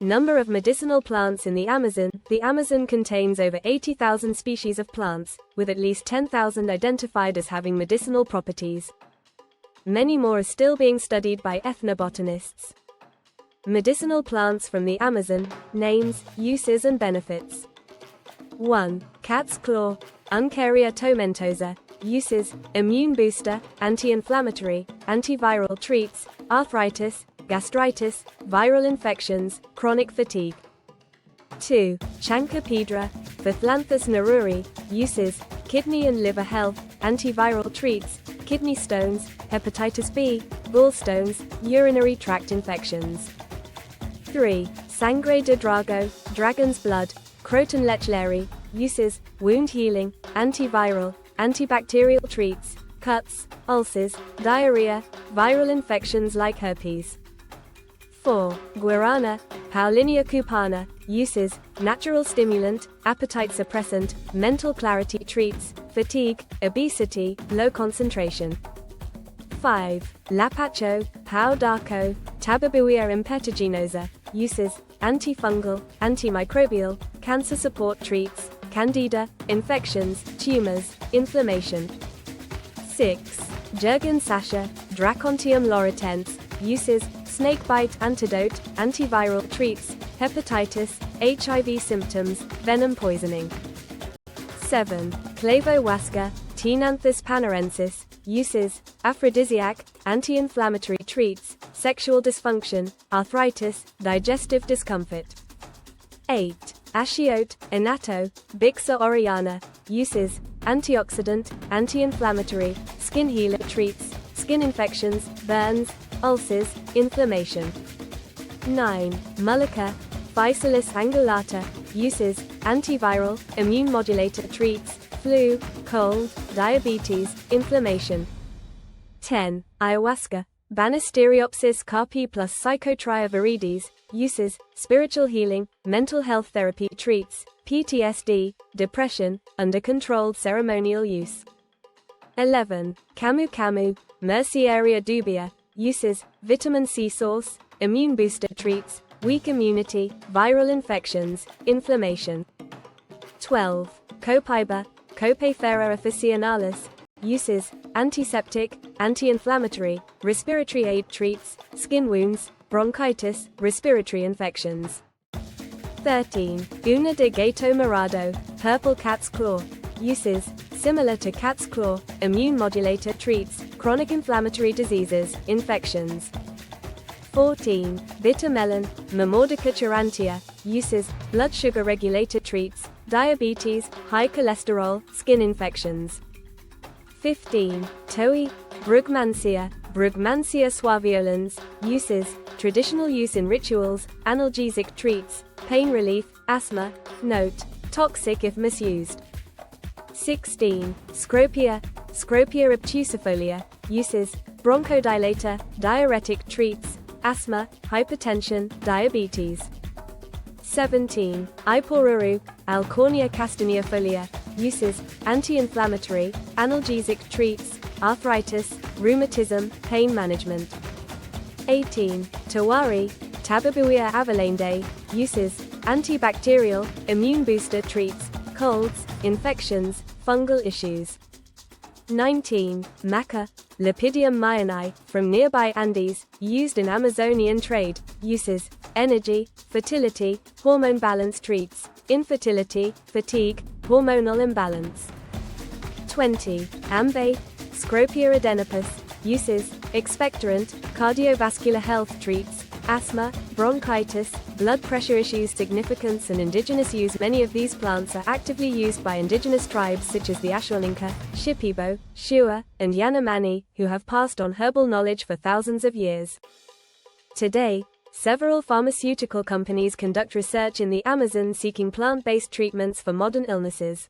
Number of medicinal plants in the Amazon. The Amazon contains over 80,000 species of plants, with at least 10,000 identified as having medicinal properties. Many more are still being studied by ethnobotanists. Medicinal plants from the Amazon. Names, uses and benefits. 1. Cat's claw. Uncaria tomentosa. Uses: immune booster, anti-inflammatory, antiviral, treats arthritis, gastritis, viral infections, chronic fatigue. 2. Chancopedra, Phthlanthus neruri. Uses: kidney and liver health, antiviral, treats kidney stones, hepatitis B, gallstones, urinary tract infections. 3. Sangre de drago, dragon's blood, Croton lechleri. Uses: wound healing, antiviral, antibacterial, treats cuts, ulcers, diarrhea, viral infections like herpes. 4. Guarana, Paulinia cupana. Uses: natural stimulant, appetite suppressant, mental clarity, treats fatigue, obesity, low concentration. 5. Lapacho, Pau d'Arco, Tabebuia impetaginosa. Uses: antifungal, antimicrobial, cancer support, treats candida, infections, tumors, inflammation. 6. Jurgen Sasha, Dracontium lauritens. Uses: snakebite antidote, antiviral, treats hepatitis, HIV symptoms, venom poisoning. 7. Clavohuasca, Tenanthus panarensis. Uses: aphrodisiac, anti-inflammatory, treats sexual dysfunction, arthritis, digestive discomfort. 8. Achiote, Inato, Bixa oriana. Uses: antioxidant, anti-inflammatory, skin healer, treats skin infections, burns, ulcers, inflammation. 9. Mullica, Physalis angulata. Uses: antiviral, immune modulator, treats flu, cold, diabetes, inflammation. 10. Ayahuasca, Banisteriopsis carpi plus Psychotria viridis. Uses: spiritual healing, mental health therapy, treats PTSD, depression, under controlled ceremonial use. 11. Camu camu, Mercearia dubia. Uses: vitamin C source, immune booster, treats weak immunity, viral infections, inflammation. 12. Copaiba, Copaifera officinalis. Uses: antiseptic, anti-inflammatory, respiratory aid, treats skin wounds, bronchitis, respiratory infections. 13. Una de gato morado, purple cat's claw. Uses: similar to cat's claw, immune modulator, treats chronic inflammatory diseases, infections. 14. Bitter melon, Mamordica charantia. Uses: blood sugar regulator, treats diabetes, high cholesterol, skin infections. 15. Toi, Brugmansia, Brugmansia suaviolens. Uses: traditional use in rituals, analgesic, treats pain relief, asthma. Note: toxic if misused. 16. Scropia, Scropia obtusifolia. Uses: bronchodilator, diuretic, treats asthma, hypertension, diabetes. 17. Iporuru, Alcornia castaneofolia. Uses: anti-inflammatory, analgesic, treats arthritis, rheumatism, pain management. 18. Tawari, Tabebuia avalande. Uses: antibacterial, immune booster, treats colds, infections, fungal issues. 19. Maca, Lepidium myanae, from nearby Andes, used in Amazonian trade. Uses: energy, fertility, hormone balance, treats infertility, fatigue, hormonal imbalance. 20. Ambe, Scropia adenopus. Uses: expectorant, cardiovascular health, treats asthma, bronchitis, blood pressure issues. Significance and indigenous use. Many of these plants are actively used by indigenous tribes such as the Ashaninka, Shipibo, Shua, and Yanomami, who have passed on herbal knowledge for thousands of years. Today, several pharmaceutical companies conduct research in the Amazon seeking plant-based treatments for modern illnesses.